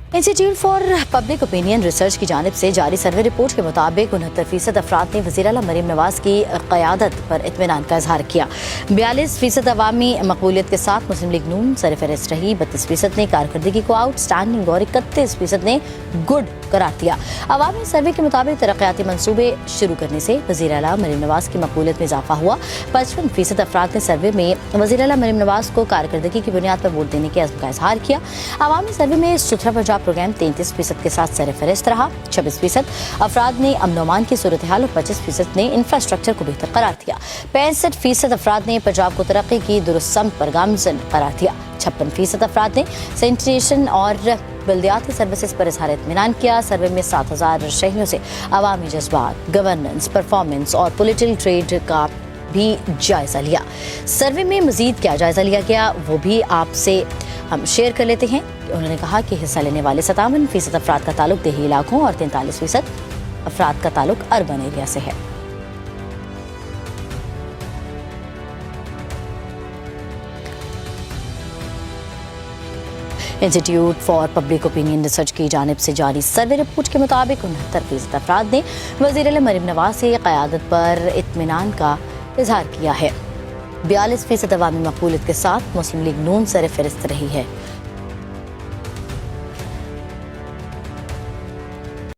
Institute for public opinion research की जानिब से जारी सर्वे रिपोर्ट के मुताबिक 69% अफराद ने वज़ीर आला मरीम नवाज की क़यादत पर इत्मीनान का इजहार किया। 42% अवामी मकबूलियत के साथ मुस्लिम लीग नून सरफ़हरिस्त रही। 32% ने कारकर्दगी को आउटस्टैंडिंग और 31% ने गुड करार दिया। अवामी सर्वे के मुताबिक तरक्याती मनसूबे शुरू करने से वज़ीर आला मरीम नवाज की मकबूलियत में इजाफा हुआ। 55% अफराद ने सर्वे में वज़ीर आला मरीम नवाज को कारकर्दगी की बुनियाद पर वोट देने के अज़्म का इजहार किया। अवामी सर्वे में सुथरा पंजाब प्रोग्राम 33% के साथ सरफहरिस्त रहा। 26% अफराद ने अमन अमान की सूरत हाल और 25% ने इंफ्रास्ट्रक्चर को बेहतर करार दिया। 65% अफराद ने पंजाब को तरक्की की दुरुस्त समत पर गामजन करार दिया। 56% अफराद ने सैनिटेशन और बल्दियाती सर्विसेज पर इजहार इत्मीनान किया। सर्वे में 7000 शहरियों से अवामी जज्बात, गवर्नेंस, परफॉर्मेंस और पॉलिटिकल ट्रेड का भी जायजा लिया। सर्वे में मजीद क्या जायजा लिया गया वो भी आपसे हम शेयर कर लेते हैं। उन्होंने कहा कि हिस्सा लेने वाले 57% अफराद का ताल्लुक देही इलाकों और 43% अफराद का ताल्लुक अर्बन एरिया से है। Institute for public opinion research की जानिब से जारी सर्वे रिपोर्ट के मुताबिक 69% अफराद ने वज़ीर आला मरीम नवाज से क़यादत पर इत्मीनान का इजहार किया है। 42% अवामी मकबूलियत के साथ मुस्लिम लीग नून सरफ़हरिस्त रही है।